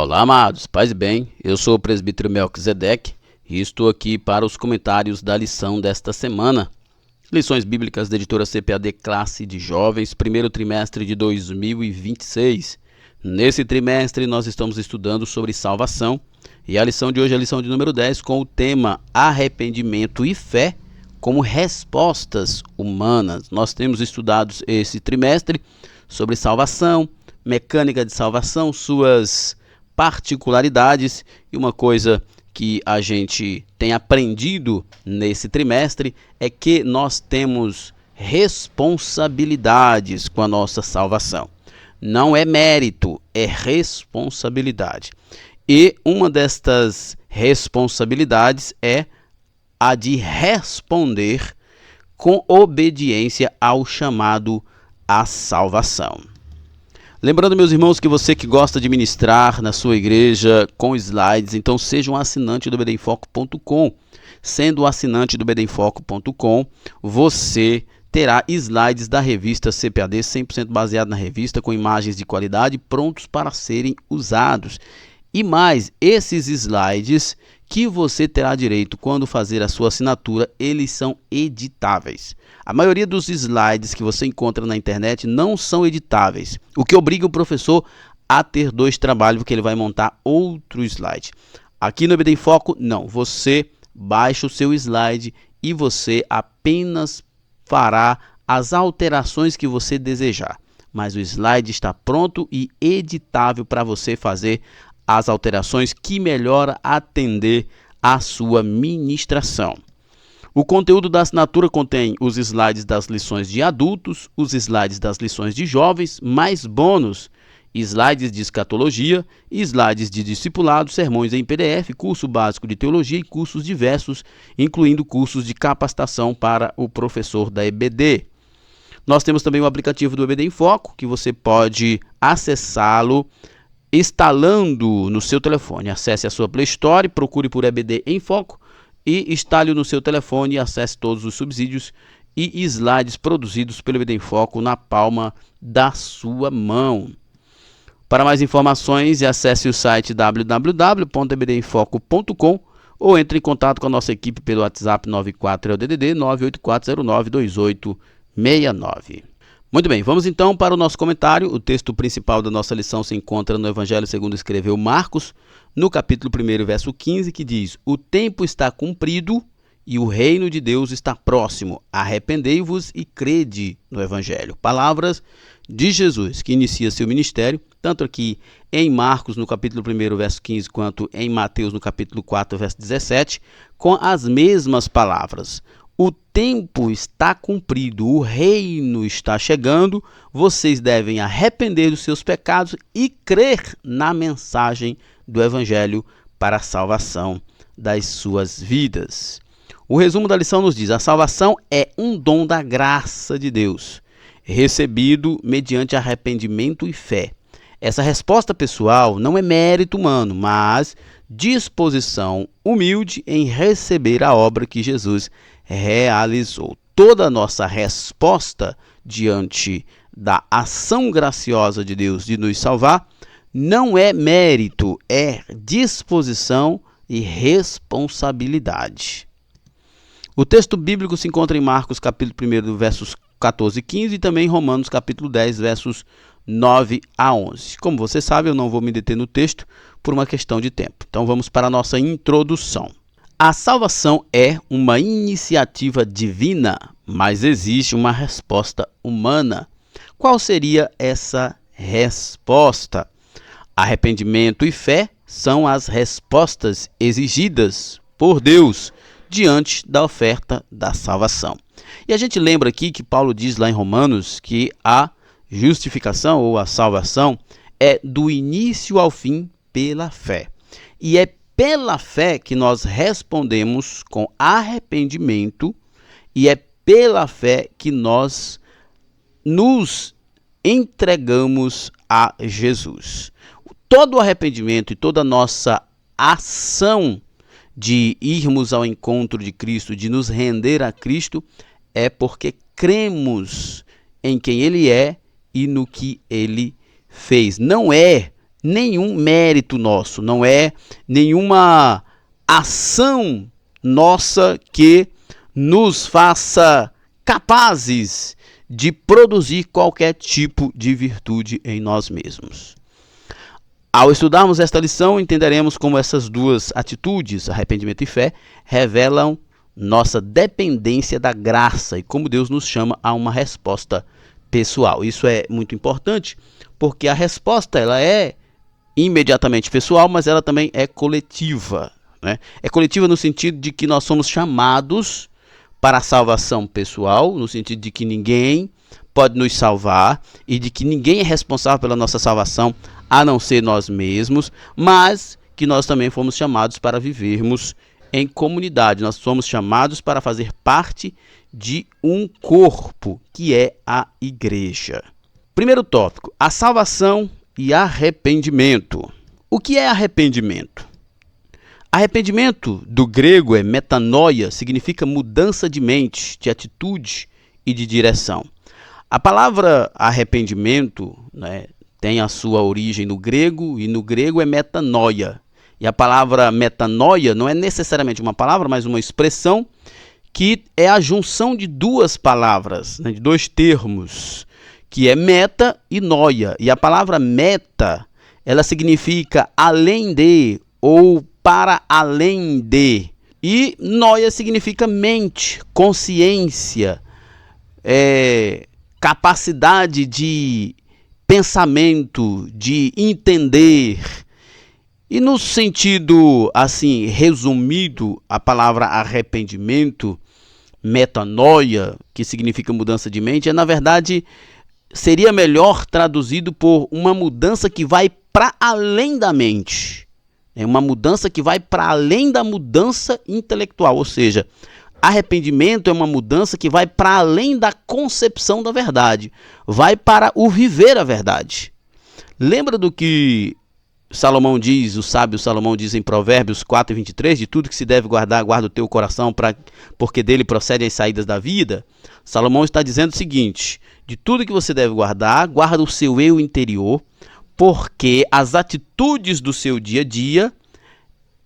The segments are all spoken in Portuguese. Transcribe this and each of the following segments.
Olá, amados, paz e bem, eu sou o presbítero Melquisedeque e estou aqui para os comentários da lição desta semana. Lições bíblicas da editora CPAD Classe de Jovens, primeiro trimestre de 2026. Nesse trimestre nós estamos estudando sobre salvação e a lição de hoje é a lição de número 10 com o tema arrependimento e fé como respostas humanas. Nós temos estudado esse trimestre sobre salvação, mecânica de salvação, suas particularidades, e uma coisa que a gente tem aprendido nesse trimestre é que nós temos responsabilidades com a nossa salvação. Não é mérito, é responsabilidade. E uma destas responsabilidades é a de responder com obediência ao chamado à salvação. Lembrando, meus irmãos, que você que gosta de ministrar na sua igreja com slides, então seja um assinante do bdemfoco.com. Sendo assinante do bdemfoco.com, você terá slides da revista CPAD 100% baseado na revista, com imagens de qualidade prontos para serem usados. E mais, esses slides que você terá direito quando fazer a sua assinatura, eles são editáveis. A maioria dos slides que você encontra na internet não são editáveis, o que obriga o professor a ter dois trabalhos, porque ele vai montar outro slide. Aqui no EBD em Foco, não. Você baixa o seu slide e você apenas fará as alterações que você desejar. Mas o slide está pronto e editável para você fazer as alterações que melhor atender à sua ministração. O conteúdo da assinatura contém os slides das lições de adultos, os slides das lições de jovens, mais bônus, slides de escatologia, slides de discipulado, sermões em PDF, curso básico de teologia e cursos diversos, incluindo cursos de capacitação para o professor da EBD. Nós temos também o aplicativo do EBD em Foco, que você pode acessá-lo instalando no seu telefone. Acesse a sua Play Store, procure por EBD em Foco e instale no seu telefone e acesse todos os subsídios e slides produzidos pelo EBD em Foco na palma da sua mão. Para mais informações, acesse o site www.ebdemfoco.com ou entre em contato com a nossa equipe pelo WhatsApp 94 DDD 984092869. Muito bem, vamos então para o nosso comentário. O texto principal da nossa lição se encontra no Evangelho segundo escreveu Marcos, no capítulo 1, verso 15, que diz: O tempo está cumprido e o reino de Deus está próximo. Arrependei-vos e crede no Evangelho. Palavras de Jesus, que inicia seu ministério, tanto aqui em Marcos, no capítulo 1, verso 15, quanto em Mateus, no capítulo 4, verso 17, com as mesmas palavras. O tempo está cumprido, o reino está chegando, vocês devem arrepender dos seus pecados e crer na mensagem do Evangelho para a salvação das suas vidas. O resumo da lição nos diz: a salvação é um dom da graça de Deus, recebido mediante arrependimento e fé. Essa resposta pessoal não é mérito humano, mas disposição humilde em receber a obra que Jesus realizou. Toda a nossa resposta diante da ação graciosa de Deus de nos salvar não é mérito, é disposição e responsabilidade. O texto bíblico se encontra em Marcos, capítulo 1, versos 14 e 15, e também em Romanos, capítulo 10, versos 9 a 11. Como você sabe, eu não vou me deter no texto por uma questão de tempo. Então vamos para a nossa introdução. A salvação é uma iniciativa divina, mas existe uma resposta humana. Qual seria essa resposta? Arrependimento e fé são as respostas exigidas por Deus diante da oferta da salvação. E a gente lembra aqui que Paulo diz lá em Romanos que a justificação ou a salvação é do início ao fim pela fé. E é pela fé que nós respondemos com arrependimento e é pela fé que nós nos entregamos a Jesus. Todo o arrependimento e toda a nossa ação de irmos ao encontro de Cristo, de nos render a Cristo, é porque cremos em quem Ele é e no que Ele fez. Não é nenhum mérito nosso, não é nenhuma ação nossa que nos faça capazes de produzir qualquer tipo de virtude em nós mesmos. Ao estudarmos esta lição, entenderemos como essas duas atitudes, arrependimento e fé, revelam nossa dependência da graça e como Deus nos chama a uma resposta pessoal. Isso é muito importante porque a resposta ela é imediatamente pessoal, mas ela também é coletiva, né? É coletiva no sentido de que nós somos chamados para a salvação pessoal, no sentido de que ninguém pode nos salvar e de que ninguém é responsável pela nossa salvação a não ser nós mesmos, mas que nós também fomos chamados para vivermos em comunidade. Nós somos chamados para fazer parte de um corpo, que é a igreja. Primeiro tópico, a salvação e arrependimento. O que é arrependimento? Arrependimento, do grego, é metanoia, significa mudança de mente, de atitude e de direção. A palavra arrependimento, né, tem a sua origem no grego, e no grego é metanoia. E a palavra metanoia não é necessariamente uma palavra, mas uma expressão que é a junção de duas palavras, né, de dois termos, que é meta e noia. E a palavra meta, ela significa além de ou para além de. E noia significa mente, consciência, capacidade de pensamento, de entender. E no sentido assim resumido, a palavra arrependimento, metanoia, que significa mudança de mente, na verdade seria melhor traduzido por uma mudança que vai para além da mente. É uma mudança que vai para além da mudança intelectual, ou seja, arrependimento é uma mudança que vai para além da concepção da verdade, vai para o viver a verdade. Lembra do que Salomão diz, o sábio Salomão diz em Provérbios 4:23, de tudo que se deve guardar, guarda o teu coração, porque dele procedem as saídas da vida? Salomão está dizendo o seguinte, de tudo que você deve guardar, guarda o seu eu interior, porque as atitudes do seu dia a dia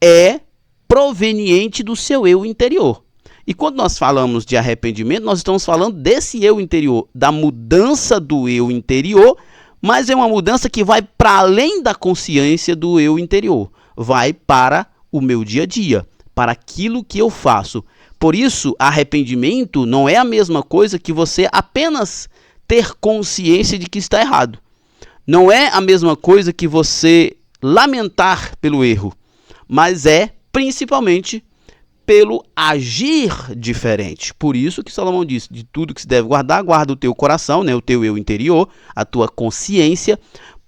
é proveniente do seu eu interior. E quando nós falamos de arrependimento, nós estamos falando desse eu interior, da mudança do eu interior, mas é uma mudança que vai para além da consciência do eu interior, vai para o meu dia a dia, para aquilo que eu faço. Por isso, arrependimento não é a mesma coisa que você apenas ter consciência de que está errado. Não é a mesma coisa que você lamentar pelo erro, mas é principalmente pelo agir diferente. Por isso que Salomão disse, de tudo que se deve guardar, guarda o teu coração, né, o teu eu interior, a tua consciência,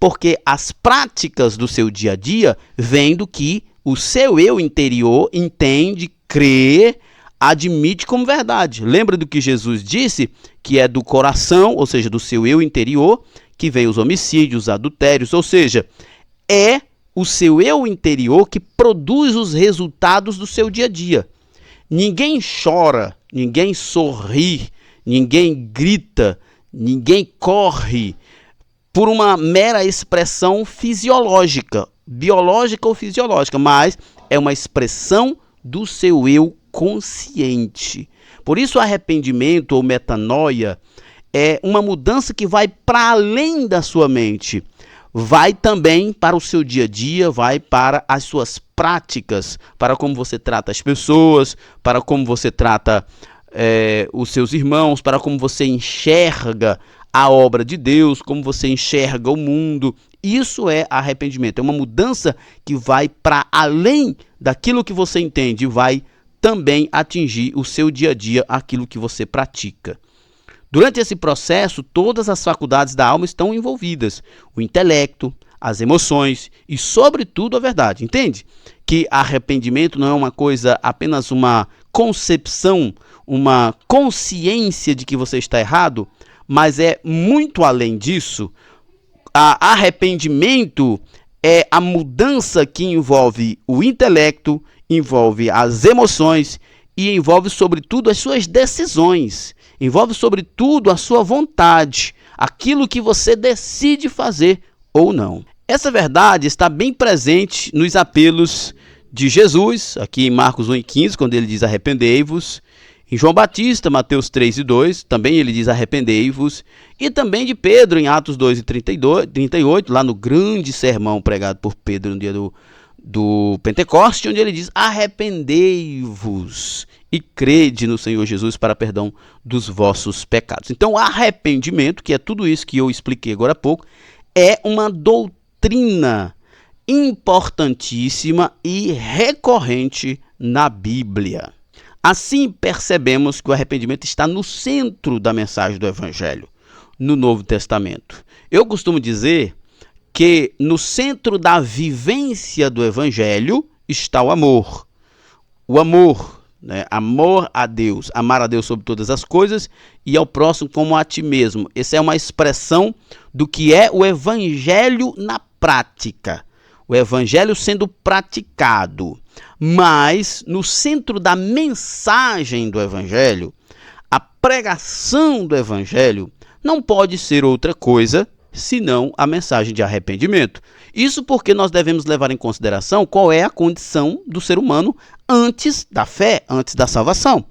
porque as práticas do seu dia a dia vêm do que o seu eu interior entende, crê, admite como verdade. Lembra do que Jesus disse? Que é do coração, ou seja, do seu eu interior, que vem os homicídios, os adultérios, ou seja, é o seu eu interior que produz os resultados do seu dia a dia. Ninguém chora, ninguém sorri, ninguém grita, ninguém corre por uma mera expressão fisiológica, biológica ou fisiológica, mas é uma expressão do seu eu consciente. Por isso, arrependimento ou metanoia é uma mudança que vai para além da sua mente. Vai também para o seu dia a dia, vai para as suas práticas, para como você trata as pessoas, para como você trata os seus irmãos, para como você enxerga a obra de Deus, como você enxerga o mundo. Isso é arrependimento, é uma mudança que vai para além daquilo que você entende, vai também atingir o seu dia a dia, aquilo que você pratica. Durante esse processo, todas as faculdades da alma estão envolvidas. O intelecto, as emoções e, sobretudo, a verdade. Entende? Que arrependimento não é uma coisa, apenas uma concepção, uma consciência de que você está errado, mas é muito além disso. Arrependimento é a mudança que envolve o intelecto, envolve as emoções e envolve, sobretudo, as suas decisões. Envolve, sobretudo, a sua vontade, aquilo que você decide fazer ou não. Essa verdade está bem presente nos apelos de Jesus, aqui em Marcos 1,15, quando ele diz arrependei-vos. Em João Batista, Mateus 3,2, também ele diz arrependei-vos. E também de Pedro, em Atos 2,38, lá no grande sermão pregado por Pedro no dia do Pentecoste, onde ele diz arrependei-vos e crede no Senhor Jesus para perdão dos vossos pecados. Então, arrependimento, que é tudo isso que eu expliquei agora há pouco, é uma doutrina importantíssima e recorrente na Bíblia. Assim, percebemos que o arrependimento está no centro da mensagem do Evangelho, no Novo Testamento. Eu costumo dizer que no centro da vivência do Evangelho está o amor. O amor, né? Amor a Deus, amar a Deus sobre todas as coisas e ao próximo como a ti mesmo. Essa é uma expressão do que é o Evangelho na prática. O Evangelho sendo praticado. Mas, no centro da mensagem do Evangelho, a pregação do Evangelho não pode ser outra coisa senão a mensagem de arrependimento. Isso porque nós devemos levar em consideração qual é a condição do ser humano antes da fé, antes da salvação.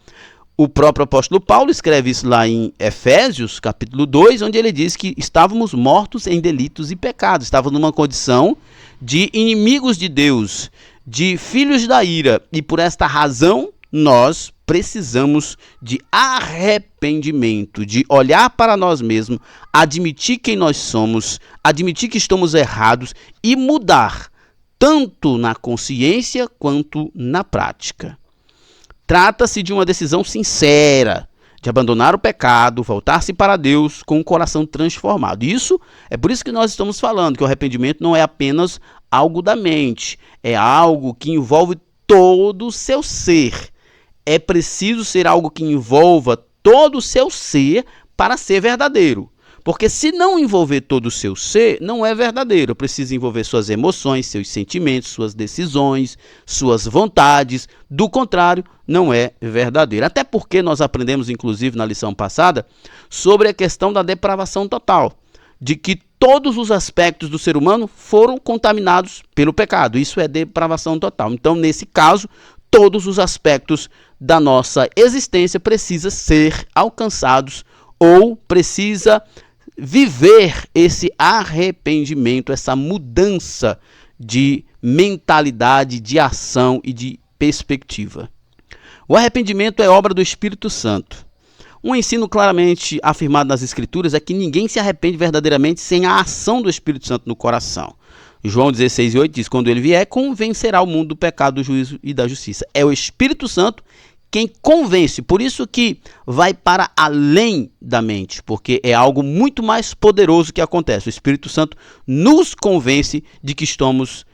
O próprio apóstolo Paulo escreve isso lá em Efésios, capítulo 2, onde ele diz que estávamos mortos em delitos e pecados. Estávamos numa condição de inimigos de Deus, de filhos da ira. E por esta razão, nós precisamos de arrependimento, de olhar para nós mesmos, admitir quem nós somos, admitir que estamos errados e mudar, tanto na consciência quanto na prática. Trata-se de uma decisão sincera, de abandonar o pecado, voltar-se para Deus com o coração transformado. Isso é por isso que nós estamos falando que o arrependimento não é apenas algo da mente, é algo que envolve todo o seu ser. É preciso ser algo que envolva todo o seu ser para ser verdadeiro. Porque se não envolver todo o seu ser, não é verdadeiro. Precisa envolver suas emoções, seus sentimentos, suas decisões, suas vontades. Do contrário, não é verdadeiro. Até porque nós aprendemos, inclusive, na lição passada, sobre a questão da depravação total. De que todos os aspectos do ser humano foram contaminados pelo pecado. Isso é depravação total. Então, nesse caso, todos os aspectos da nossa existência precisam ser alcançados ou precisa viver esse arrependimento, essa mudança de mentalidade, de ação e de perspectiva. O arrependimento é obra do Espírito Santo. Um ensino claramente afirmado nas Escrituras é que ninguém se arrepende verdadeiramente sem a ação do Espírito Santo no coração. João 16,8 diz, quando ele vier, convencerá o mundo do pecado, do juízo e da justiça. É o Espírito Santo quem convence, por isso que vai para além da mente, porque é algo muito mais poderoso que acontece. O Espírito Santo nos convence de que estamos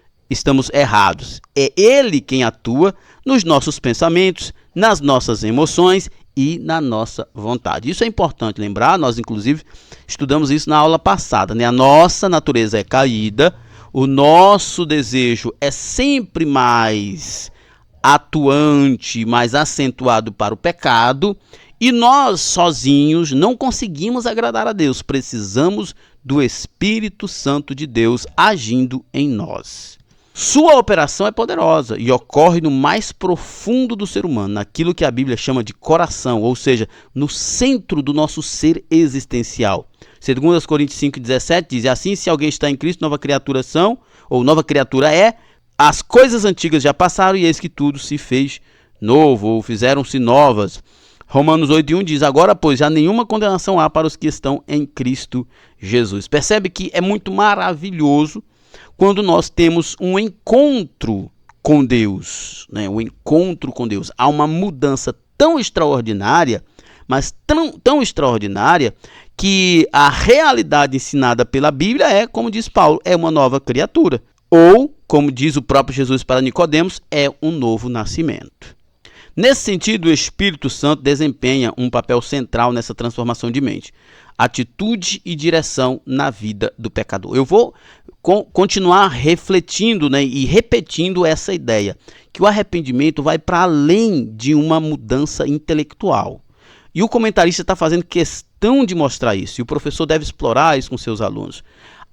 errados. É Ele quem atua nos nossos pensamentos, nas nossas emoções e na nossa vontade. Isso é importante lembrar, nós inclusive estudamos isso na aula passada, né? A nossa natureza é caída, o nosso desejo é sempre mais atuante, mais acentuado para o pecado, e nós sozinhos não conseguimos agradar a Deus. Precisamos do Espírito Santo de Deus agindo em nós. Sua operação é poderosa e ocorre no mais profundo do ser humano, naquilo que a Bíblia chama de coração, ou seja, no centro do nosso ser existencial. 2 Coríntios 5,17 diz, assim, se alguém está em Cristo, nova criatura são, ou nova criatura é, as coisas antigas já passaram e eis que tudo se fez novo, ou fizeram-se novas. Romanos 8,1 diz, agora, pois, já nenhuma condenação há para os que estão em Cristo Jesus. Percebe que é muito maravilhoso quando nós temos um encontro com Deus, né? Um encontro com Deus. Há uma mudança tão extraordinária, mas tão extraordinária, que a realidade ensinada pela Bíblia é, como diz Paulo, é uma nova criatura. Ou, como diz o próprio Jesus para Nicodemos, é um novo nascimento. Nesse sentido, o Espírito Santo desempenha um papel central nessa transformação de mente, atitude e direção na vida do pecador. Eu vou continuar refletindo, né, e repetindo essa ideia, que o arrependimento vai para além de uma mudança intelectual. E o comentarista está fazendo questão de mostrar isso, e o professor deve explorar isso com seus alunos.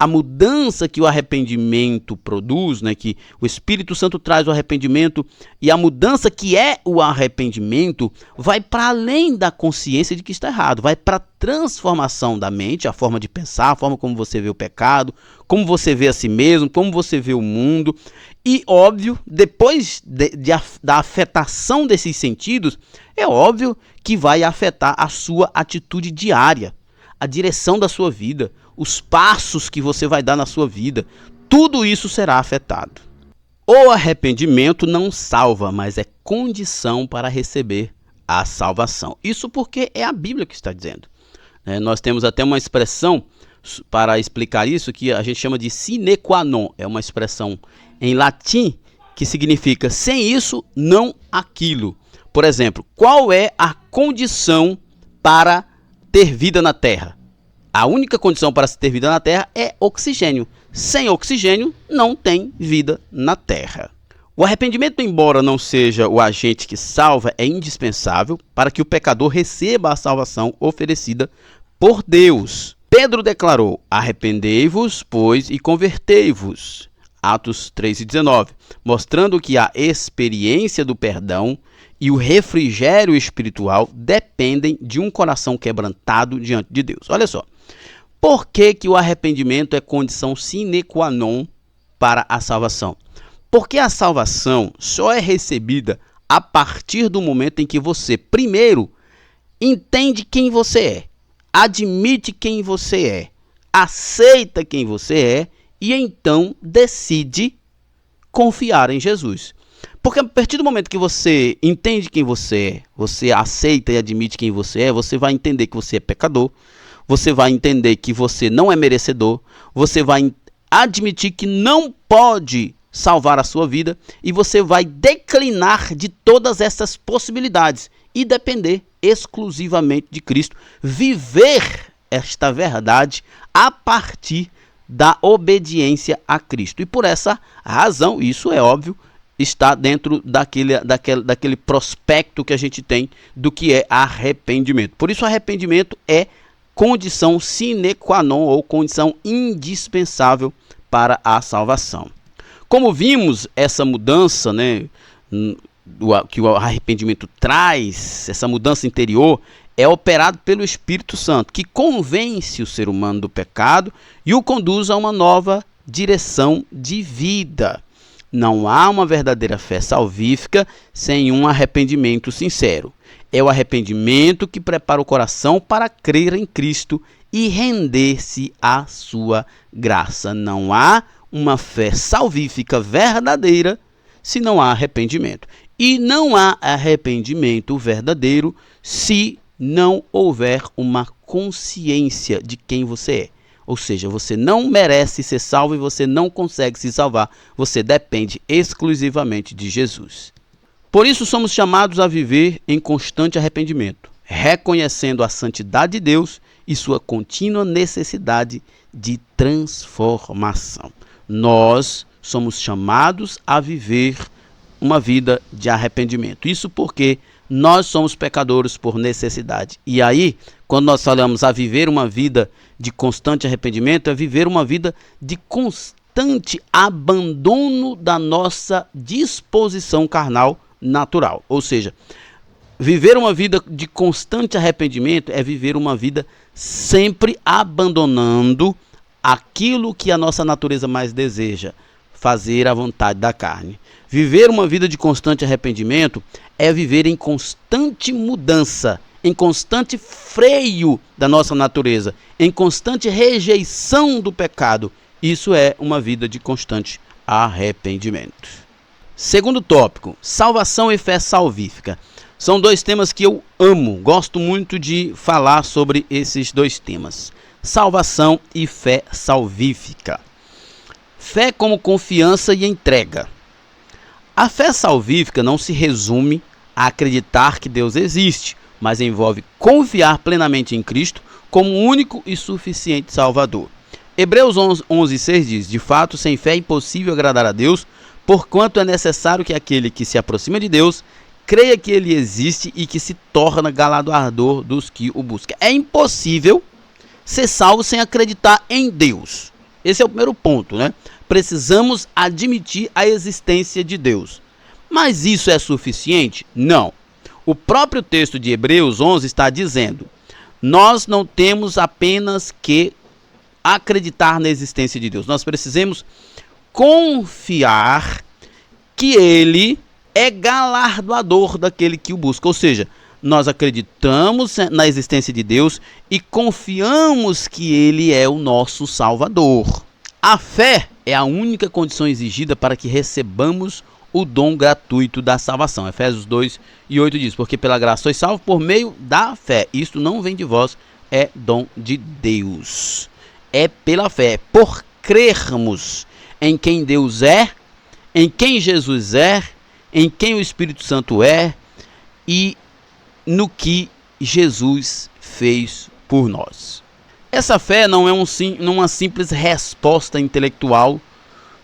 a mudança que o arrependimento produz, né, que o Espírito Santo traz o arrependimento, e a mudança que é o arrependimento vai para além da consciência de que está errado, vai para a transformação da mente, a forma de pensar, a forma como você vê o pecado, como você vê a si mesmo, como você vê o mundo. E óbvio, depois da afetação desses sentidos, é óbvio que vai afetar a sua atitude diária, a direção da sua vida, os passos que você vai dar na sua vida, tudo isso será afetado. O arrependimento não salva, mas é condição para receber a salvação. Isso porque é a Bíblia que está dizendo. Nós temos até uma expressão para explicar isso que a gente chama de sine qua non. É uma expressão em latim que significa sem isso, não aquilo. Por exemplo, qual é a condição para ter vida na Terra? A única condição para se ter vida na Terra é oxigênio. Sem oxigênio, não tem vida na Terra. O arrependimento, embora não seja o agente que salva, é indispensável para que o pecador receba a salvação oferecida por Deus. Pedro declarou: arrependei-vos, pois, e convertei-vos. Atos 3:19, mostrando que a experiência do perdão e o refrigério espiritual dependem de um coração quebrantado diante de Deus. Olha só, por que o arrependimento é condição sine qua non para a salvação? Porque a salvação só é recebida a partir do momento em que você, primeiro, entende quem você é, admite quem você é, aceita quem você é e então decide confiar em Jesus. Porque a partir do momento que você entende quem você é, você aceita e admite quem você é, você vai entender que você é pecador, você vai entender que você não é merecedor, você vai admitir que não pode salvar a sua vida e você vai declinar de todas essas possibilidades e depender exclusivamente de Cristo, viver esta verdade a partir da obediência a Cristo. E por essa razão, isso é óbvio, está dentro daquele prospecto que a gente tem do que é arrependimento. Por isso, arrependimento é condição sine qua non ou condição indispensável para a salvação. Como vimos, essa mudança, né, que o arrependimento traz, essa mudança interior, é operado pelo Espírito Santo, que convence o ser humano do pecado e o conduz a uma nova direção de vida. Não há uma verdadeira fé salvífica sem um arrependimento sincero. É o arrependimento que prepara o coração para crer em Cristo e render-se à sua graça. Não há uma fé salvífica verdadeira se não há arrependimento. E não há arrependimento verdadeiro se não houver uma consciência de quem você é. Ou seja, você não merece ser salvo e você não consegue se salvar. Você depende exclusivamente de Jesus. Por isso somos chamados a viver em constante arrependimento, reconhecendo a santidade de Deus e sua contínua necessidade de transformação. Nós somos chamados a viver uma vida de arrependimento. Isso porque nós somos pecadores por necessidade. E aí, quando nós falamos a viver uma vida de constante arrependimento, é viver uma vida de constante abandono da nossa disposição carnal natural. Ou seja, viver uma vida de constante arrependimento é viver uma vida sempre abandonando aquilo que a nossa natureza mais deseja, fazer a vontade da carne. Viver uma vida de constante arrependimento é viver em constante mudança, em constante freio da nossa natureza, em constante rejeição do pecado. Isso é uma vida de constante arrependimento. Segundo tópico, salvação e fé salvífica. São dois temas que eu amo, gosto muito de falar sobre esses dois temas. Salvação e fé salvífica. Fé como confiança e entrega. A fé salvífica não se resume a acreditar que Deus existe, mas envolve confiar plenamente em Cristo como único e suficiente Salvador. Hebreus 11:6 diz: de fato, sem fé é impossível agradar a Deus, porquanto é necessário que aquele que se aproxima de Deus creia que ele existe e que se torna galardoador dos que o buscam. É impossível ser salvo sem acreditar em Deus. Esse é o primeiro ponto, né? Precisamos admitir a existência de Deus. Mas isso é suficiente? Não. O próprio texto de Hebreus 11 está dizendo: nós não temos apenas que acreditar na existência de Deus. Nós precisamos confiar que Ele é galardoador daquele que o busca. Ou seja, nós acreditamos na existência de Deus e confiamos que Ele é o nosso Salvador. A fé é a única condição exigida para que recebamos o dom gratuito da salvação. Efésios 2:8 diz: porque pela graça sois salvos por meio da fé. Isto não vem de vós, é dom de Deus. É pela fé, por crermos em quem Deus é, em quem Jesus é, em quem o Espírito Santo é e no que Jesus fez por nós. Essa fé não é uma simples resposta intelectual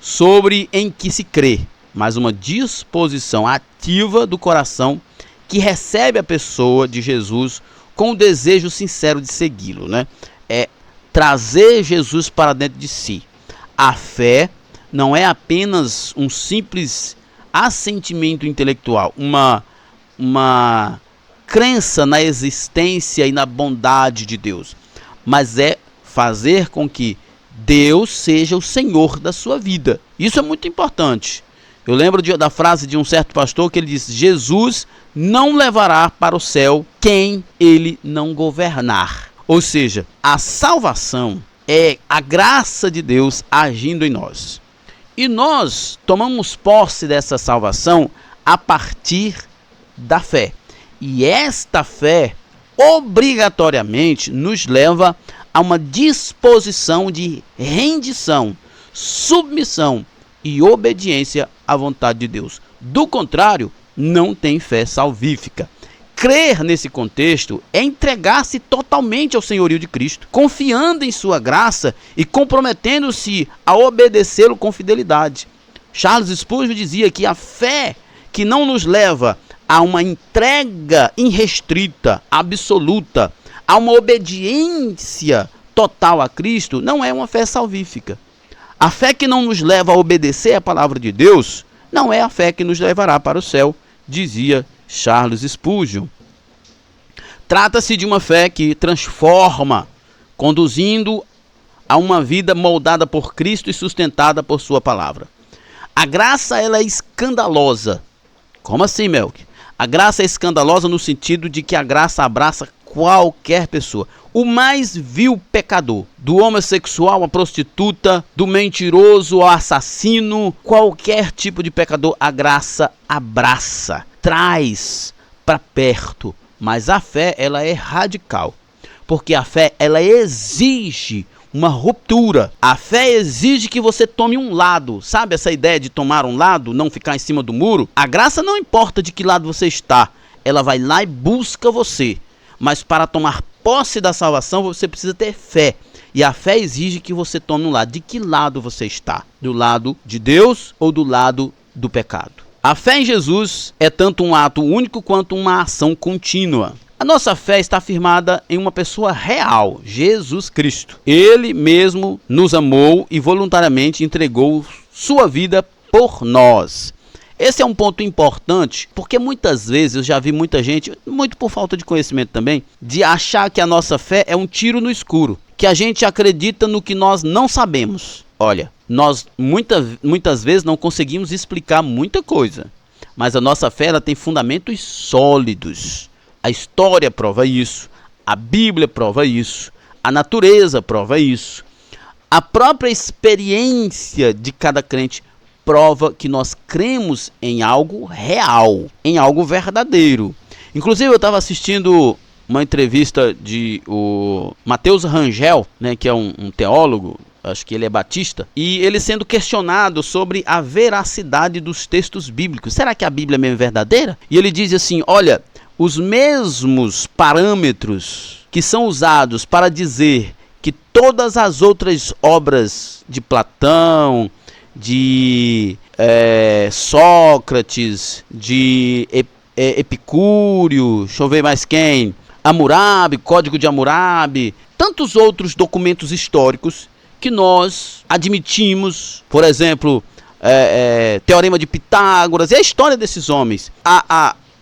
sobre em que se crê, mas uma disposição ativa do coração que recebe a pessoa de Jesus com o desejo sincero de segui-lo, né? É trazer Jesus para dentro de si. A fé não é apenas um simples assentimento intelectual, uma crença na existência e na bondade de Deus, mas é fazer com que Deus seja o Senhor da sua vida. Isso é muito importante. Eu lembro da frase de um certo pastor que ele disse: Jesus não levará para o céu quem ele não governar. Ou seja, a salvação é a graça de Deus agindo em nós. E nós tomamos posse dessa salvação a partir da fé. E esta fé obrigatoriamente nos leva a uma disposição de rendição, submissão e obediência à vontade de Deus. Do contrário, não tem fé salvífica. Crer nesse contexto é entregar-se totalmente ao senhorio de Cristo, confiando em sua graça e comprometendo-se a obedecê-lo com fidelidade. Charles Spurgeon dizia que a fé que não nos leva a uma entrega irrestrita, absoluta, a uma obediência total a Cristo, não é uma fé salvífica. A fé que não nos leva a obedecer a palavra de Deus não é a fé que nos levará para o céu, dizia Charles Spurgeon. Trata-se de uma fé que transforma, conduzindo a uma vida moldada por Cristo e sustentada por sua palavra. A graça, ela é escandalosa. Como assim, Melk? A graça é escandalosa no sentido de que a graça abraça qualquer pessoa. O mais vil pecador, do homossexual à prostituta, do mentiroso ao assassino, qualquer tipo de pecador, a graça abraça, traz para perto. Mas a fé, ela é radical, porque a fé, ela exige uma ruptura. A fé exige que você tome um lado. Sabe essa ideia de tomar um lado, não ficar em cima do muro? A graça não importa de que lado você está, ela vai lá e busca você. Mas para tomar posse da salvação, você precisa ter fé. E a fé exige que você tome um lado. De que lado você está? Do lado de Deus ou do lado do pecado? A fé em Jesus é tanto um ato único quanto uma ação contínua. A nossa fé está firmada em uma pessoa real, Jesus Cristo. Ele mesmo nos amou e voluntariamente entregou sua vida por nós. Esse é um ponto importante, porque muitas vezes eu já vi muita gente, muito por falta de conhecimento também, de achar que a nossa fé é um tiro no escuro, que a gente acredita no que nós não sabemos. Olha, nós muitas vezes não conseguimos explicar muita coisa, mas a nossa fé, ela tem fundamentos sólidos. A história prova isso, a Bíblia prova isso, a natureza prova isso, a própria experiência de cada crente prova que nós cremos em algo real, em algo verdadeiro. Inclusive eu estava assistindo uma entrevista de o Matheus Rangel, né, que é um teólogo, acho que ele é batista, e ele sendo questionado sobre a veracidade dos textos bíblicos. Será que a Bíblia é mesmo verdadeira? E ele diz assim: olha, os mesmos parâmetros que são usados para dizer que todas as outras obras de Platão, de Sócrates, de Epicúrio, deixa eu ver mais quem, Hammurabi, Código de Hammurabi, tantos outros documentos históricos que nós admitimos, por exemplo, Teorema de Pitágoras, e a história desses homens.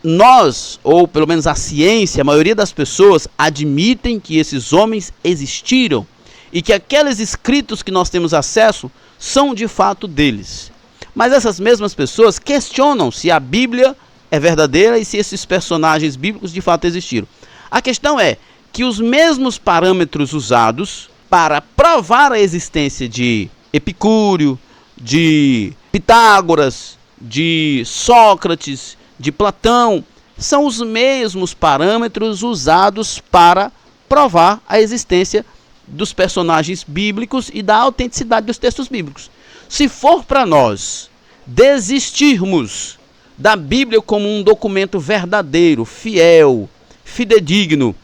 Nós, ou pelo menos a ciência, a maioria das pessoas admitem que esses homens existiram e que aqueles escritos que nós temos acesso são de fato deles. Mas essas mesmas pessoas questionam se a Bíblia é verdadeira e se esses personagens bíblicos de fato existiram. A questão é que os mesmos parâmetros usados para provar a existência de Epicúrio, de Pitágoras, de Sócrates, de Platão, são os mesmos parâmetros usados para provar a existência dos personagens bíblicos e da autenticidade dos textos bíblicos. Se for para nós desistirmos da Bíblia como um documento verdadeiro, fiel, fidedigno,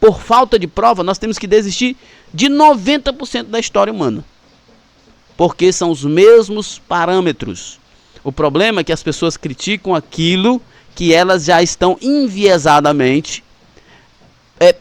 por falta de prova, nós temos que desistir de 90% da história humana. Porque são os mesmos parâmetros. O problema é que as pessoas criticam aquilo que elas já estão enviesadamente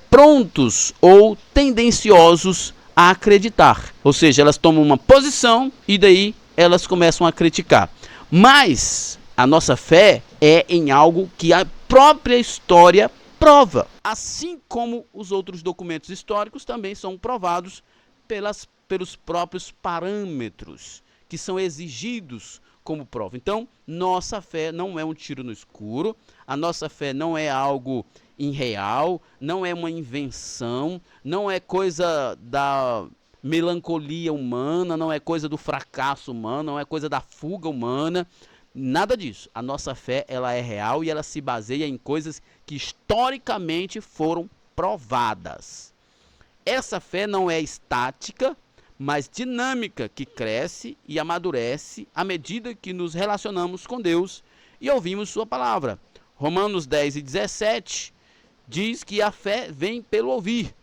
prontos ou tendenciosos a acreditar. Ou seja, elas tomam uma posição e daí elas começam a criticar. Mas a nossa fé é em algo que a própria história prova. Assim como os outros documentos históricos também são provados pelos próprios parâmetros que são exigidos como prova. Então, nossa fé não é um tiro no escuro, a nossa fé não é algo irreal, não é uma invenção, não é coisa da melancolia humana, não é coisa do fracasso humano, não é coisa da fuga humana, nada disso. A nossa fé, ela é real e ela se baseia em coisas que historicamente foram provadas. Essa fé não é estática, mas dinâmica, que cresce e amadurece à medida que nos relacionamos com Deus e ouvimos sua palavra. Romanos 10:17 diz que a fé vem pelo ouvir.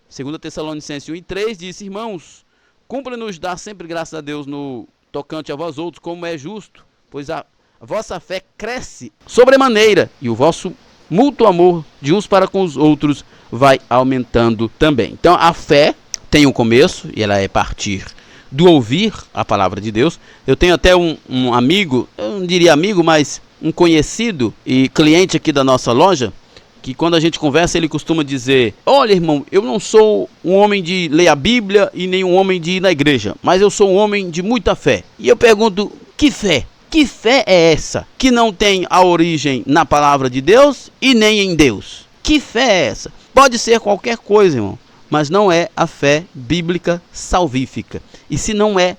2 Tessalonicenses 1:3 diz: irmãos, cumpre-nos dar sempre graças a Deus no tocante a vós outros, como é justo, pois a vossa fé cresce sobremaneira e o vosso mútuo amor de uns para com os outros vai aumentando também. Então a fé tem um começo e ela é partir do ouvir a palavra de Deus. Eu tenho até um amigo, eu não diria amigo, mas um conhecido e cliente aqui da nossa loja, que quando a gente conversa ele costuma dizer: olha, irmão, eu não sou um homem de ler a Bíblia e nem um homem de ir na igreja, mas eu sou um homem de muita fé. E eu pergunto: que fé? Que fé é essa que não tem a origem na palavra de Deus e nem em Deus? Que fé é essa? Pode ser qualquer coisa, irmão, mas não é a fé bíblica salvífica. E se não é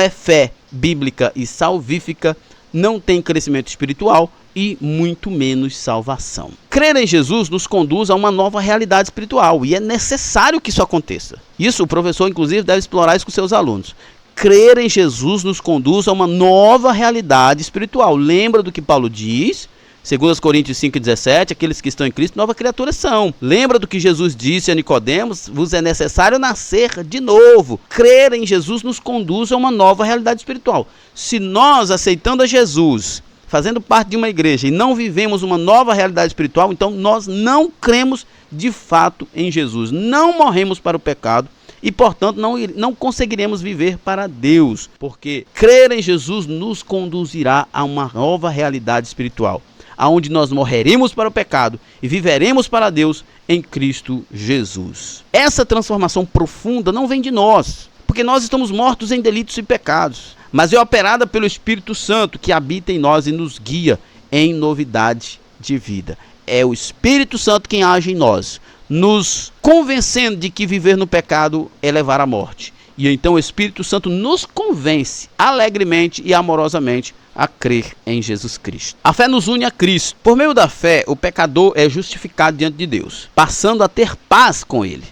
fé bíblica e salvífica, não tem crescimento espiritual e muito menos salvação. Crer em Jesus nos conduz a uma nova realidade espiritual e é necessário que isso aconteça. Isso o professor, inclusive, deve explorar isso com seus alunos. Crer em Jesus nos conduz a uma nova realidade espiritual. Lembra do que Paulo diz? 2 Coríntios 5:17, aqueles que estão em Cristo, nova criatura são. Lembra do que Jesus disse a Nicodemos? Vos é necessário nascer de novo. Crer em Jesus nos conduz a uma nova realidade espiritual. Se nós, aceitando a Jesus, fazendo parte de uma igreja e não vivemos uma nova realidade espiritual, então nós não cremos de fato em Jesus. Não morremos para o pecado e, portanto, não conseguiremos viver para Deus. Porque crer em Jesus nos conduzirá a uma nova realidade espiritual, aonde nós morreremos para o pecado e viveremos para Deus em Cristo Jesus. Essa transformação profunda não vem de nós, porque nós estamos mortos em delitos e pecados, mas é operada pelo Espírito Santo que habita em nós e nos guia em novidade de vida. É o Espírito Santo quem age em nós, nos convencendo de que viver no pecado é levar à morte. E então o Espírito Santo nos convence alegremente e amorosamente a crer em Jesus Cristo. A fé nos une a Cristo. Por meio da fé, o pecador é justificado diante de Deus, passando a ter paz com Ele.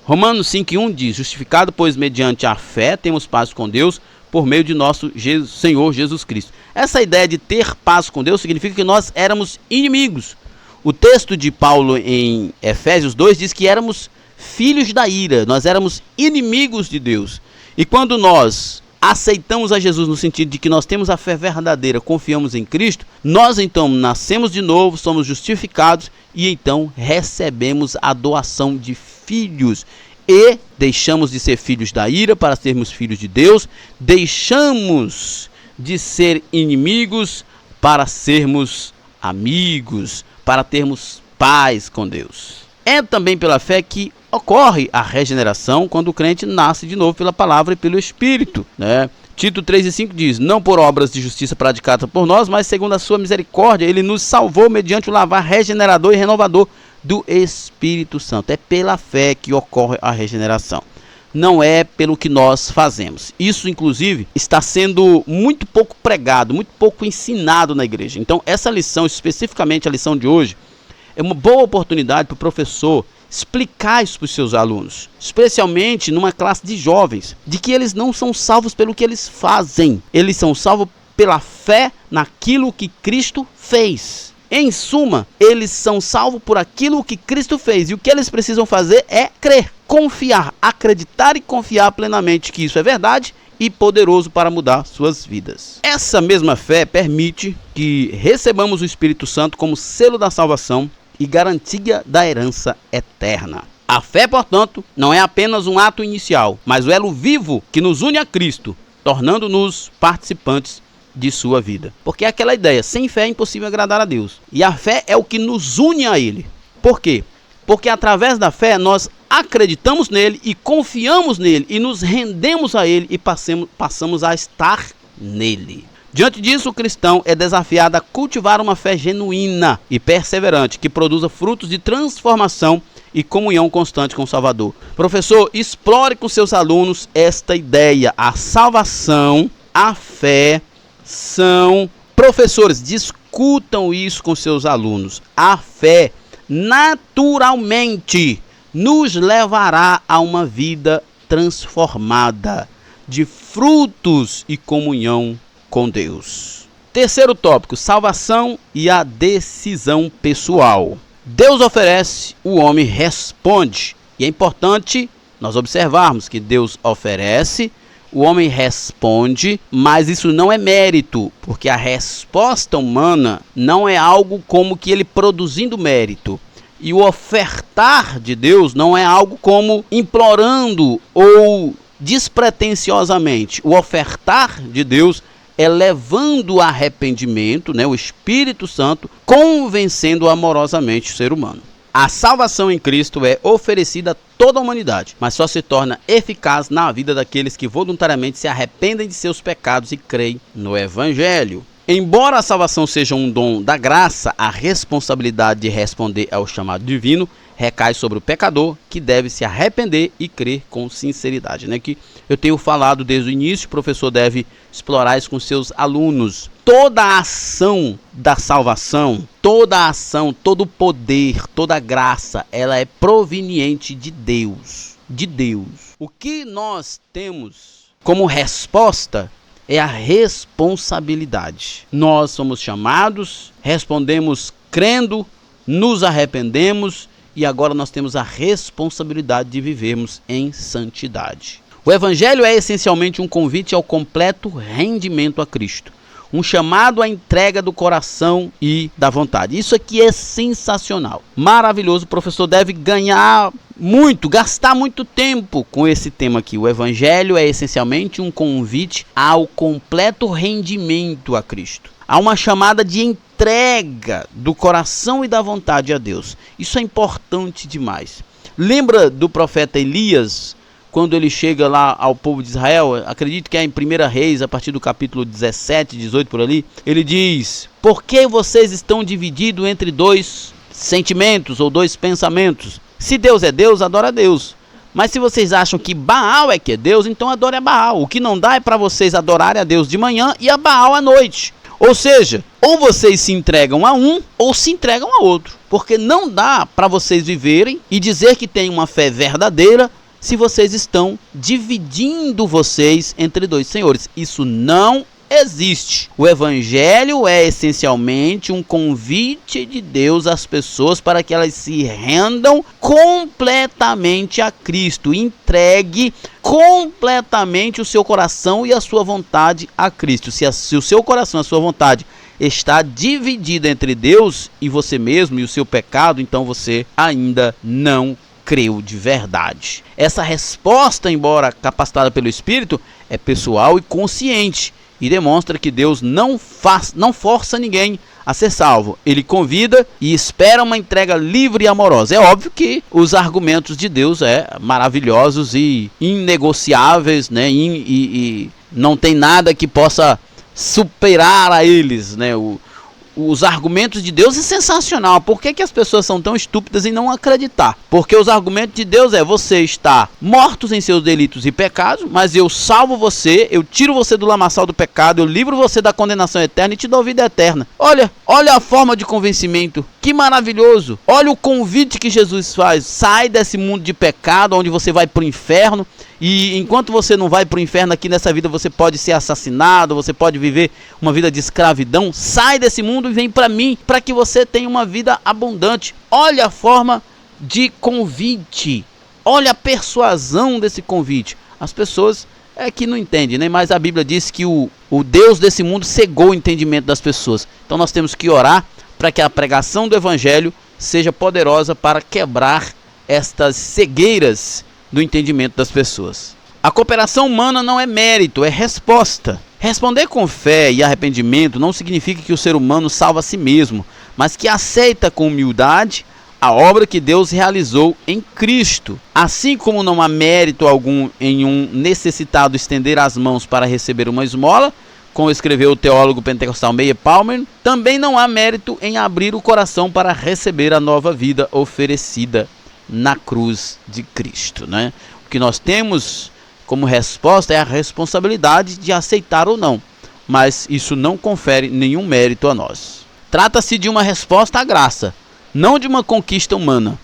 Romanos 5:1 diz: justificado, pois, mediante a fé, temos paz com Deus, por meio de nosso Senhor Jesus Cristo. Essa ideia de ter paz com Deus significa que nós éramos inimigos. O texto de Paulo em Efésios 2 diz que éramos filhos da ira, nós éramos inimigos de Deus. E quando nós aceitamos a Jesus no sentido de que nós temos a fé verdadeira, confiamos em Cristo, nós então nascemos de novo, somos justificados e então recebemos a doação de filhos. e deixamos de ser filhos da ira para sermos filhos de Deus, deixamos de ser inimigos para sermos amigos, para termos paz com Deus. É também pela fé que ocorre a regeneração quando o crente nasce de novo pela palavra e pelo Espírito, né? Tito 3:5 diz: não por obras de justiça praticadas por nós, mas segundo a sua misericórdia, ele nos salvou mediante o lavar regenerador e renovador do Espírito Santo. É pela fé que ocorre a regeneração. Não é pelo que nós fazemos. Isso, inclusive, está sendo muito pouco pregado, muito pouco ensinado na igreja. Então, essa lição, especificamente a lição de hoje, é uma boa oportunidade para o professor explicar isso para os seus alunos, especialmente numa classe de jovens, de que eles não são salvos pelo que eles fazem. Eles são salvos pela fé naquilo que Cristo fez. Em suma, eles são salvos por aquilo que Cristo fez. E o que eles precisam fazer é crer, confiar, acreditar e confiar plenamente que isso é verdade e poderoso para mudar suas vidas. Essa mesma fé permite que recebamos o Espírito Santo como selo da salvação e garantia da herança eterna. A fé, portanto, não é apenas um ato inicial, mas o elo vivo que nos une a Cristo, tornando-nos participantes de sua vida. Porque é aquela ideia, sem fé é impossível agradar a Deus. E a fé é o que nos une a Ele. Por quê? Porque através da fé nós acreditamos nele e confiamos nele e nos rendemos a Ele e passamos a estar nele. Diante disso, o cristão é desafiado a cultivar uma fé genuína e perseverante, que produza frutos de transformação e comunhão constante com o Salvador. Professor, explore com seus alunos esta ideia. A salvação, a fé são... Professores, discutam isso com seus alunos. A fé, naturalmente, nos levará a uma vida transformada, de frutos e comunhão com Deus. Terceiro tópico, salvação e a decisão pessoal. Deus oferece, o homem responde. E é importante nós observarmos que Deus oferece, o homem responde, mas isso não é mérito, porque a resposta humana não é algo como que ele produzindo mérito. E o ofertar de Deus não é algo como implorando ou despretensiosamente. O ofertar de Deus é levando o arrependimento, né, o Espírito Santo, convencendo amorosamente o ser humano. A salvação em Cristo é oferecida a toda a humanidade, mas só se torna eficaz na vida daqueles que voluntariamente se arrependem de seus pecados e creem no Evangelho. Embora a salvação seja um dom da graça, a responsabilidade de responder ao chamado divino recai sobre o pecador, que deve se arrepender e crer com sinceridade, né? Que eu tenho falado desde o início, o professor deve explorar isso com seus alunos. Toda a ação da salvação, toda a ação, todo o poder, toda a graça, ela é proveniente de Deus. De Deus. O que nós temos como resposta é a responsabilidade. Nós somos chamados, respondemos crendo, nos arrependemos e agora nós temos a responsabilidade de vivermos em santidade. O Evangelho é essencialmente um convite ao completo rendimento a Cristo. Um chamado à entrega do coração e da vontade. Isso aqui é sensacional, maravilhoso. O professor deve ganhar muito, gastar muito tempo com esse tema aqui. O Evangelho é essencialmente um convite ao completo rendimento a Cristo. Há uma chamada de entrega do coração e da vontade a Deus. Isso é importante demais. Lembra do profeta Elias, quando ele chega lá ao povo de Israel? Acredito que é em 1 Reis, a partir do capítulo 17, 18 por ali. Ele diz: por que vocês estão divididos entre dois sentimentos ou dois pensamentos? Se Deus é Deus, adora a Deus. Mas se vocês acham que Baal é que é Deus, então adore a Baal. O que não dá é para vocês adorarem a Deus de manhã e a Baal à noite. Ou seja, ou vocês se entregam a um ou se entregam a outro. Porque não dá para vocês viverem e dizer que tem uma fé verdadeira se vocês estão dividindo vocês entre dois senhores. Isso não existe. O Evangelho é essencialmente um convite de Deus às pessoas para que elas se rendam completamente a Cristo. Entregue completamente o seu coração e a sua vontade a Cristo. Se o seu coração e a sua vontade está dividida entre Deus e você mesmo e o seu pecado, então você ainda não creu de verdade. Essa resposta, embora capacitada pelo Espírito, é pessoal e consciente e demonstra que Deus não força ninguém a ser salvo. Ele convida e espera uma entrega livre e amorosa. É óbvio que os argumentos de Deus maravilhosos e inegociáveis, né? E não tem nada que possa superar a eles, né? Os argumentos de Deus é sensacional. Por que as pessoas são tão estúpidas em não acreditar? Porque os argumentos de Deus você está mortos em seus delitos e pecados, mas eu salvo você, eu tiro você do lamaçal do pecado, eu livro você da condenação eterna e te dou vida eterna. Olha a forma de convencimento. Que maravilhoso. Olha o convite que Jesus faz. Sai desse mundo de pecado, onde você vai para o inferno. E enquanto você não vai para o inferno aqui nessa vida, você pode ser assassinado, você pode viver uma vida de escravidão. Sai desse mundo e vem para mim, para que você tenha uma vida abundante. Olha a forma de convite. Olha a persuasão desse convite. As pessoas que não entendem, né? Mas a Bíblia diz que o Deus desse mundo cegou o entendimento das pessoas. Então nós temos que orar para que a pregação do Evangelho seja poderosa para quebrar estas cegueiras do entendimento das pessoas. A cooperação humana não é mérito, é resposta. Responder com fé e arrependimento não significa que o ser humano salva a si mesmo, mas que aceita com humildade a obra que Deus realizou em Cristo. Assim como não há mérito algum em um necessitado estender as mãos para receber uma esmola, como escreveu o teólogo pentecostal Meyer Palmer, também não há mérito em abrir o coração para receber a nova vida oferecida na cruz de Cristo, né? O que nós temos como resposta é a responsabilidade de aceitar ou não, mas isso não confere nenhum mérito a nós. Trata-se de uma resposta à graça, não de uma conquista humana.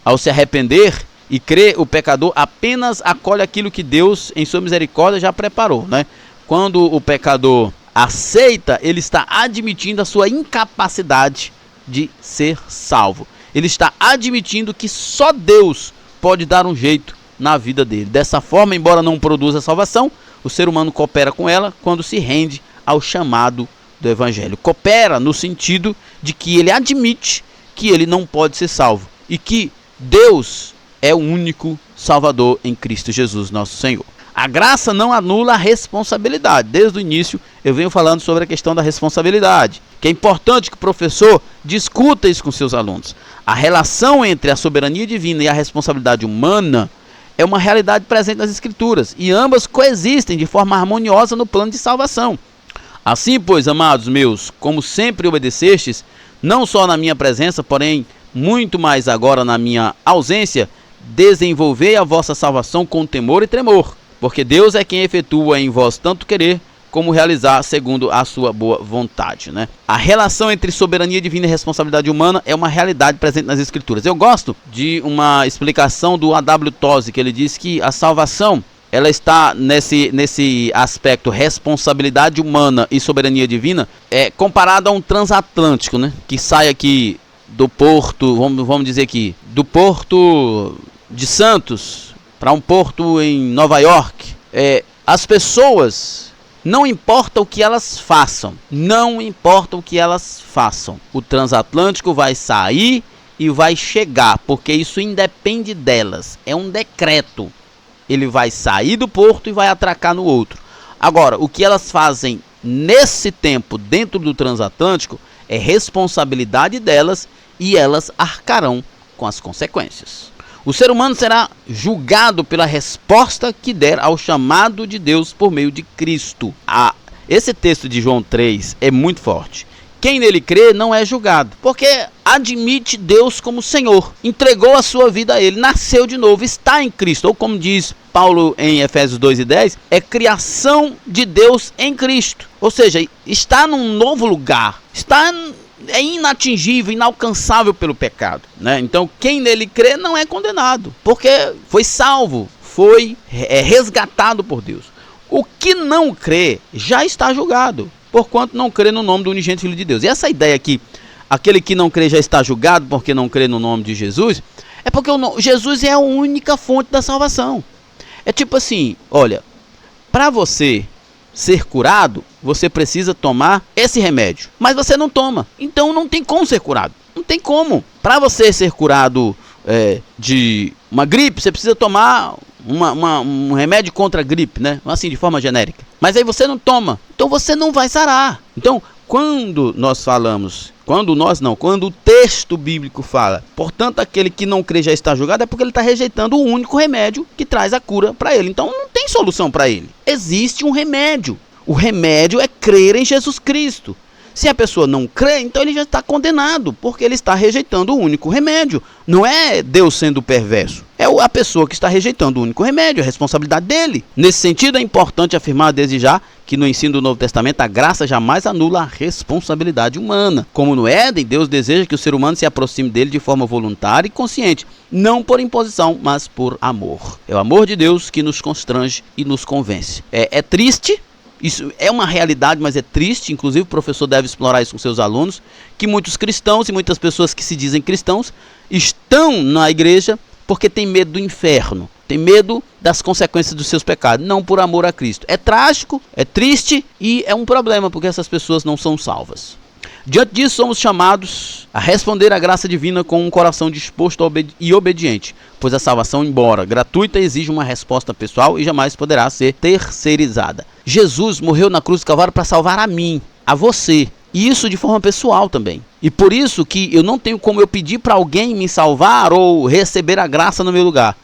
Ao se arrepender e crer, o pecador apenas acolhe aquilo que Deus, em sua misericórdia, já preparou, né? Quando o pecador aceita, ele está admitindo a sua incapacidade de ser salvo. Ele está admitindo que só Deus pode dar um jeito na vida dele. Dessa forma, embora não produza salvação, o ser humano coopera com ela quando se rende ao chamado do Evangelho. Coopera no sentido de que ele admite que ele não pode ser salvo e que Deus é o único Salvador em Cristo Jesus, nosso Senhor. A graça não anula a responsabilidade. Desde o início eu venho falando sobre a questão da responsabilidade, que é importante que o professor discuta isso com seus alunos. A relação entre a soberania divina e a responsabilidade humana é uma realidade presente nas Escrituras, e ambas coexistem de forma harmoniosa no plano de salvação. Assim, pois, amados meus, como sempre obedecestes, não só na minha presença, porém muito mais agora na minha ausência, desenvolvei a vossa salvação com temor e tremor, porque Deus é quem efetua em vós tanto querer como realizar segundo a sua boa vontade, né? A relação entre soberania divina e responsabilidade humana é uma realidade presente nas Escrituras. Eu gosto de uma explicação do A.W. Tozer, que ele diz que a salvação ela está nesse aspecto responsabilidade humana e soberania divina, comparada a um transatlântico, né? Que sai aqui do porto, vamos dizer aqui, do porto de Santos para um porto em Nova York. As pessoas, não importa o que elas façam, o transatlântico vai sair e vai chegar, porque isso independe delas, é um decreto. Ele vai sair do porto e vai atracar no outro. Agora, o que elas fazem nesse tempo dentro do transatlântico é responsabilidade delas e elas arcarão com as consequências. O ser humano será julgado pela resposta que der ao chamado de Deus por meio de Cristo. Esse texto de João 3 é muito forte. Quem nele crê não é julgado, porque admite Deus como Senhor, entregou a sua vida a Ele, nasceu de novo, está em Cristo. Ou como diz Paulo em Efésios 2:10, é criação de Deus em Cristo. Ou seja, está num novo lugar, é inatingível, inalcançável pelo pecado, né? Então quem nele crê não é condenado, porque foi salvo, foi resgatado por Deus. O que não crê já está julgado, porquanto não crê no nome do unigênito Filho de Deus. E essa ideia aqui, aquele que não crê já está julgado porque não crê no nome de Jesus, é porque Jesus é a única fonte da salvação. É tipo assim, olha, para você ser curado, você precisa tomar esse remédio, mas você não toma, então não tem como ser curado, não tem como. Para você ser curado de uma gripe, você precisa tomar um remédio contra a gripe, né? Assim, de forma genérica. Mas aí você não toma, então você não vai sarar. Então, quando o texto bíblico fala, portanto, aquele que não crê já está julgado, é porque ele está rejeitando o único remédio que traz a cura para ele. Então, não tem solução para ele. Existe um remédio. O remédio é crer em Jesus Cristo. Se a pessoa não crê, então ele já está condenado, porque ele está rejeitando o único remédio. Não é Deus sendo perverso, é a pessoa que está rejeitando o único remédio, a responsabilidade dele. Nesse sentido, é importante afirmar desde já que no ensino do Novo Testamento a graça jamais anula a responsabilidade humana. Como no Éden, Deus deseja que o ser humano se aproxime dele de forma voluntária e consciente, não por imposição, mas por amor. É o amor de Deus que nos constrange e nos convence. É triste. Isso é uma realidade, mas é triste, inclusive o professor deve explorar isso com seus alunos, que muitos cristãos e muitas pessoas que se dizem cristãos estão na igreja porque tem medo do inferno, tem medo das consequências dos seus pecados, não por amor a Cristo. É trágico, é triste e é um problema, porque essas pessoas não são salvas. Diante disso, somos chamados a responder à graça divina com um coração disposto e obediente, pois a salvação, embora gratuita, exige uma resposta pessoal e jamais poderá ser terceirizada. Jesus morreu na cruz do Calvário para salvar a mim, a você, e isso de forma pessoal também. E por isso que eu não tenho como eu pedir para alguém me salvar ou receber a graça no meu lugar.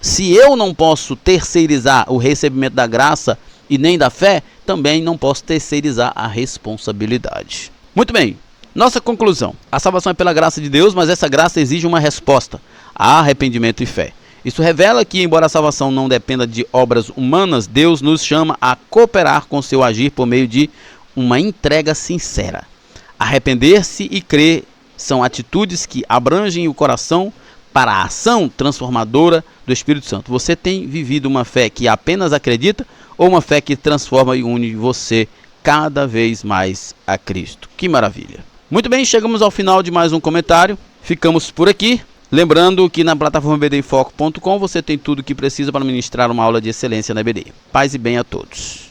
Se eu não posso terceirizar o recebimento da graça e nem da fé, também não posso terceirizar a responsabilidade. Muito bem, nossa conclusão. A salvação é pela graça de Deus, mas essa graça exige uma resposta: arrependimento e fé. Isso revela que, embora a salvação não dependa de obras humanas, Deus nos chama a cooperar com seu agir por meio de uma entrega sincera. Arrepender-se e crer são atitudes que abrangem o coração para a ação transformadora do Espírito Santo. Você tem vivido uma fé que apenas acredita ou uma fé que transforma e une você cada vez mais a Cristo? Que maravilha! Muito bem, chegamos ao final de mais um comentário. Ficamos por aqui. Lembrando que na plataforma bdinfoco.com você tem tudo o que precisa para ministrar uma aula de excelência na EBD. Paz e bem a todos.